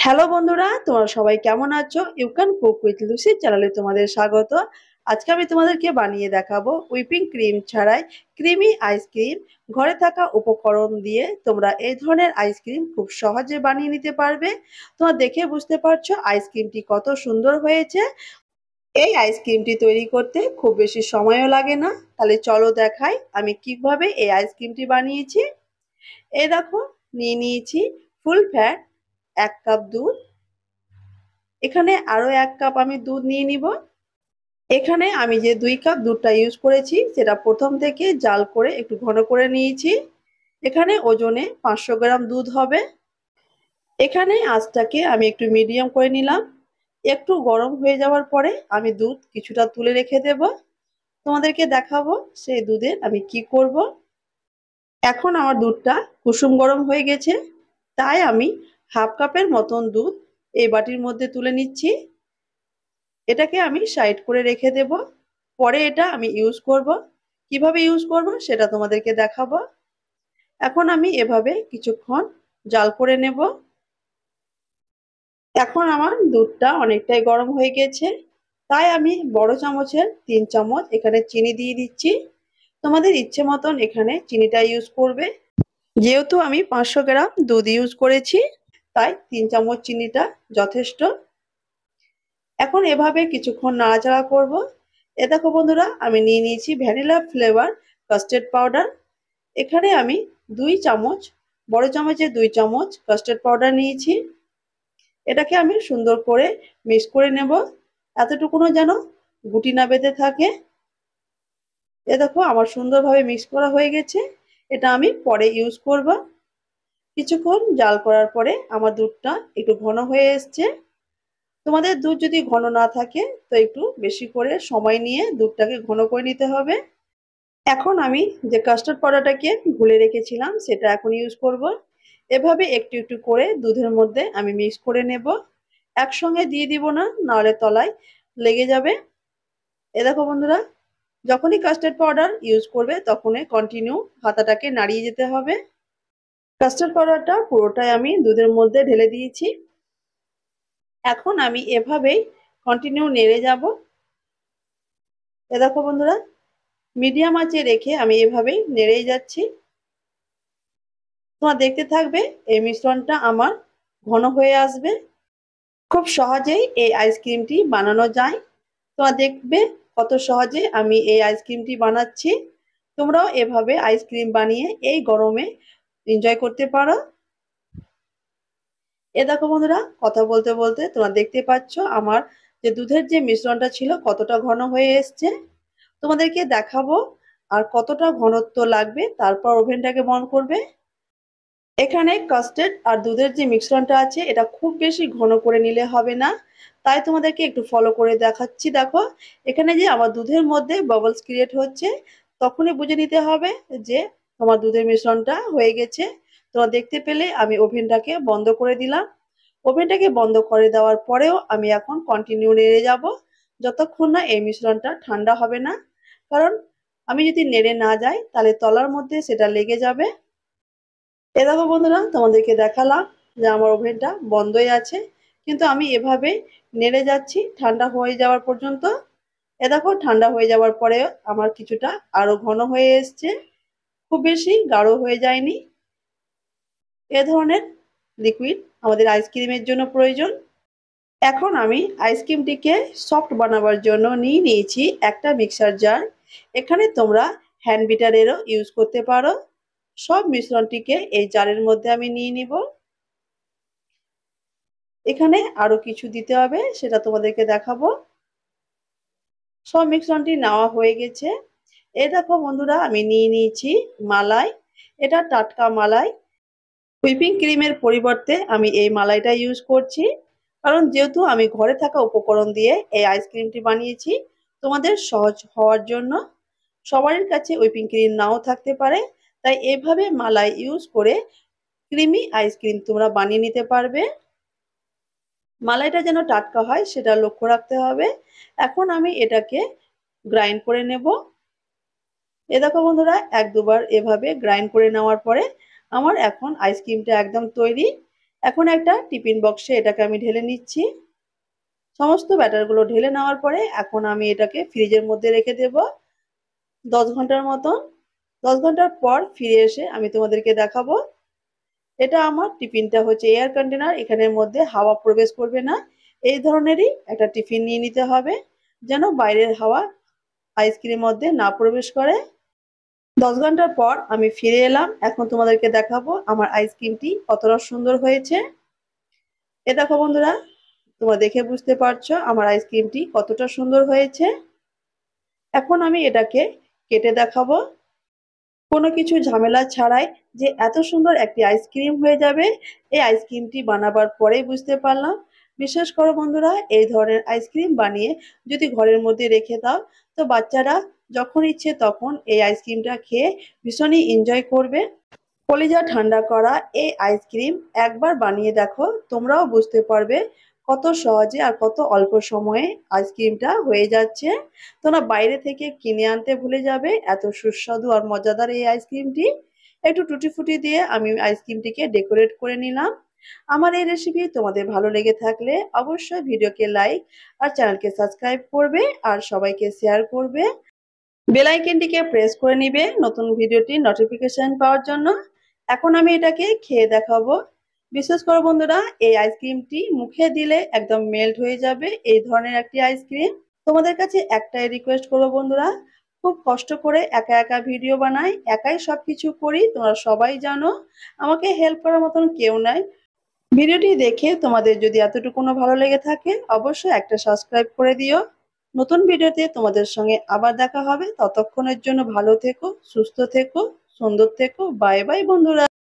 Hello বন্ধুরা, তোমরা সবাই কেমন আছো? You can cook with Lucy চ্যানেলে তোমাদের স্বাগত। আজকে আমি তোমাদেরকে বানিয়ে দেখাবো হুইপিং ক্রিম ছাড়াই ক্রিমি আইসক্রিম। ঘরে থাকা উপকরণ দিয়ে তোমরা এই ধরনের আইসক্রিম খুব সহজে বানিয়ে নিতে পারবে। তোমরা দেখে বুঝতে পারছো আইসক্রিমটি কত সুন্দর হয়েছে। এই আইসক্রিমটি তৈরি করতে খুব বেশি সময়ও লাগে না। তাহলে চলো দেখাই আমি কিভাবে এই আইসক্রিমটি বানিয়েছি। এই দেখো, নিয়ে নিয়েছি ফুল ফ্যাট 1 কাপ দুধ। এখানে আরো 1 কাপ আমি দুধ নিয়ে নিব। এখানে আমি যে 2 কাপ দুধটা ইউজ করেছি সেটা প্রথম থেকে জাল করে একটু ঘন করে নিয়েছি। এখানে ওজনে 500 গ্রাম দুধ হবে। এখানে আঁচটাকে আমি একটু মিডিয়াম করে নিলাম। একটু গরম হয়ে যাওয়ার পরে আমি দুধ কিছুটা তুলে রেখে দেব। তোমাদেরকে দেখাবো সেই দুধের আমি কি করব। এখন আমার দুধটা কুসুম গরম হয়ে গেছে, তাই আমি 1/2 কাপের মতন দুধ এই বাটির মধ্যে তুলে নিচ্ছি। এটাকে আমি সাইড করে রেখে দেব। পরে এটা আমি ইউজ করব। কিভাবে ইউজ করব সেটা তোমাদেরকে দেখাবো। এখন আমি এভাবে কিছুক্ষণ জাল করে নেব। এখন আমার দুধটা অনেকটাই গরম হয়ে গেছে, তাই আমি বড় চামচের 3 চামচ এখানে চিনি দিয়ে দিচ্ছি। তোমাদের ইচ্ছে মতন এখানে চিনিটা ইউজ করবে। যেহেতু আমি 500 গ্রাম দুধ ইউজ করেছি, তাই 3 চামচ চিনিটা যথেষ্ট। এখন এভাবে কিছুক্ষণ নাড়াচাড়া করব। এ দেখো বন্ধুরা, আমি নিয়ে নিয়েছি ভ্যানিলা ফ্লেভার কাস্টার্ড পাউডার। এখানে আমি 2 চামচ, বড় চামচে 2 চামচ কাস্টার্ড পাউডার নিয়েছি। এটাকে আমি সুন্দর করে মিক্স করে নেব, এতটুকুনো যেন গুটি না বেঁধে থাকে। এ দেখো, আমার সুন্দরভাবে মিক্স করা হয়ে গেছে। এটা আমি পরে ইউজ করব। কিছুক্ষণ জাল করার পরে আমার দুধটা একটু ঘন হয়ে এসছে। তোমাদের দুধ যদি ঘন না থাকে তো একটু বেশি করে সময় নিয়ে দুধটাকে ঘন করে নিতে হবে। এখন আমি যে কাস্টার্ড পাউডারটাকে গুলে রেখেছিলাম সেটা এখন ইউজ করব। এভাবে একটু একটু করে দুধের মধ্যে আমি মিক্স করে নেব। একসঙ্গে দিয়ে দিব না, নাহলে তলায় লেগে যাবে। এ দেখো বন্ধুরা, যখনই কাস্টার্ড পাউডার ইউজ করবে তখনই কন্টিনিউ হাতাটাকে নাড়িয়ে যেতে হবে। কাস্টার্ড পাউডারটা পুরোটাই আমি দুধের মধ্যে ঢেলে দিয়েছি। এখন আমি এভাবেই কন্টিনিউ নেড়ে যাব। এ দেখো বন্ধুরা, মিডিয়াম আঁচে রেখে আমি এভাবেই নেড়েই যাচ্ছি। তোমরা দেখতে থাকবে এই মিশ্রণটা আমার ঘন হয়ে আসবে। খুব সহজেই এই আইসক্রিমটি বানানো যায়। তোমরা দেখবে কত সহজে আমি এই আইসক্রিমটি বানাচ্ছি। তোমরাও এভাবে আইসক্রিম বানিয়ে এই গরমে এনজয় করতে পারো। এ দেখো বন্ধুরা, কথা বলতে বলতে তোমরা দেখতে পাচ্ছ আমার যে দুধের যে মিশ্রণটা ছিল কতটা ঘন হয়ে এসছে। তোমাদেরকে দেখাবো আর কতটা ঘনত্ব লাগবে, তারপর ওভেনটাকে বন্ধ করবে। এখানে কাস্টার্ড আর দুধের যে মিশ্রণটা আছে এটা খুব বেশি ঘন করে নিলে হবে না, তাই তোমাদেরকে একটু ফলো করে দেখাচ্ছি। দেখো, এখানে যে আমার দুধের মধ্যে বাবলস ক্রিয়েট হচ্ছে, তখনই বুঝে নিতে হবে যে তোমার দুধের মিশ্রণটা হয়ে গেছে। তোমরা দেখতে পেলে আমি ওভেনটাকে বন্ধ করে দিলাম। ওভেনটাকে বন্ধ করে দেওয়ার পরেও আমি এখন কন্টিনিউ নেড়ে যাব যতক্ষণ না এই মিশ্রণটা ঠান্ডা হবে না। কারণ আমি যদি নেড়ে না যাই তাহলে তলার মধ্যে সেটা লেগে যাবে। এ দেখো বন্ধুরা, তোমাদেরকে দেখালাম যে আমার ওভেনটা বন্ধই আছে, কিন্তু আমি এভাবে নেড়ে যাচ্ছি ঠান্ডা হয়ে যাওয়ার পর্যন্ত। এ দেখো, ঠান্ডা হয়ে যাওয়ার পরে আমার কিছুটা আরো ঘন হয়ে এসছে, খুব বেশি গাঢ় হয়ে যায়নি। এ ধরনের লিকুইড আমাদের আইসক্রিমের জন্য প্রয়োজন। এখন আমি আইসক্রিমটিকে সফট বানাবার জন্য নিয়ে নিয়েছি একটা মিক্সার জার। এখানে তোমরা হ্যান্ড বিটারেরও ইউজ করতে পারো। সব মিশ্রণটিকে এই জারের মধ্যে আমি নিয়ে নিব। এখানে আরো কিছু দিতে হবে, সেটা তোমাদেরকে দেখাবো। সব মিশ্রণটি নেওয়া হয়ে গেছে। এই দেখো বন্ধুরা, আমি নিয়ে নিয়েছি মালাই। এটা টাটকা মালাই। হুইপিং ক্রিমের পরিবর্তে আমি এই মালাইটা ইউজ করছি, কারণ যেহেতু আমি ঘরে থাকা উপকরণ দিয়ে এই আইসক্রিমটি বানিয়েছি। তোমাদের সহজ হওয়ার জন্য, সবার কাছে হুইপিং ক্রিম নাও থাকতে পারে, তাই এভাবে মালাই ইউজ করে ক্রিমি আইসক্রিম তোমরা বানিয়ে নিতে পারবে। মালাইটা যেন টাটকা হয় সেটা লক্ষ্য রাখতে হবে। এখন আমি এটাকে গ্রাইন্ড করে নেব। এ দেখো বন্ধুরা, 1-2 বার এভাবে গ্রাইন্ড করে নেওয়ার পরে আমার এখন আইসক্রিমটা একদম তৈরি। এখন একটা টিফিন বক্সে এটাকে আমি ঢেলে নিচ্ছি। সমস্ত ব্যাটারগুলো ঢেলে নেওয়ার পরে এখন আমি এটাকে ফ্রিজের মধ্যে রেখে দেব 10 ঘন্টার মতন। 10 ঘন্টার পর ফিরে এসে আমি তোমাদেরকে দেখাবো। এটা আমার টিফিনটা হচ্ছে এয়ার কন্টেনার, এখানের মধ্যে হাওয়া প্রবেশ করবে না। এই ধরনেরই একটা টিফিন নিয়ে নিতে হবে, যেন বাইরের হাওয়া আইসক্রিমের মধ্যে না প্রবেশ করে। 10 ঘন্টার পর আমি ফিরে এলাম। এখন তোমাদেরকে দেখাবো আমার আইসক্রিমটি কতটা সুন্দর হয়েছে। এ দেখো বন্ধুরা, তোমরা দেখে বুঝতে পারছো আমার আইসক্রিমটি কতটা সুন্দর হয়েছে। এখন আমি এটাকে কেটে দেখাবো। কোনো কিছু ঝামেলা ছাড়াই যে এত সুন্দর একটি আইসক্রিম হয়ে যাবে, এই আইসক্রিমটি বানাবার পরেই বুঝতে পারলাম। বিশেষ করে বন্ধুরা, এই ধরনের আইসক্রিম বানিয়ে যদি ঘরের মধ্যে রেখে দাও, তো বাচ্চারা যখন ইচ্ছে তখন এই আইসক্রিমটা খেয়ে ভীষণই এনজয় করবে। কলিজা ঠান্ডা করা এই আইসক্রিম একবার বানিয়ে দেখো, তোমরাও বুঝতে পারবে কত সহজে আর কত অল্প সময়ে আইসক্রিমটা হয়ে যাচ্ছে। তোমরা বাইরে থেকে কিনে আনতে ভুলে যাবে, এত সুস্বাদু আর মজাদার এই আইসক্রিমটি। একটু টুটি ফুটি দিয়ে আমি আইসক্রিমটিকে ডেকোরেট করে নিলাম। আমার এই রেসিপি তোমাদের ভালো লেগে থাকলে অবশ্যই ভিডিওকে লাইক আর চ্যানেলকে সাবস্ক্রাইব করবে আর সবাইকে শেয়ার করবে। বেল আইকনটিকে প্রেস করে নিবে নতুন ভিডিওটির নোটিফিকেশন পাওয়ার জন্য। এখন আমি এটাকে খেয়ে দেখাবো। বিশেষ করে বন্ধুরা, এই আইসক্রিমটি মুখে দিলে একদম মেল্ট হয়ে যাবে, এই ধরনের একটি আইসক্রিম। তোমাদের কাছে একটাই রিকোয়েস্ট করবো বন্ধুরা, খুব কষ্ট করে একা একা ভিডিও বানাই, একাই সবকিছু করি, তোমরা সবাই জানো। আমাকে হেল্প করার মতন কেউ নাই। ভিডিওটি দেখে তোমাদের যদি এতটুকুনো ভালো লেগে থাকে অবশ্যই একটা সাবস্ক্রাইব করে দিও। নতুন ভিডিওতে তোমাদের সঙ্গে আবার দেখা হবে। ততক্ষণের জন্য ভালো থেকো, সুস্থ থেকো, সুন্দর থেকো। বাই বাই বন্ধুরা।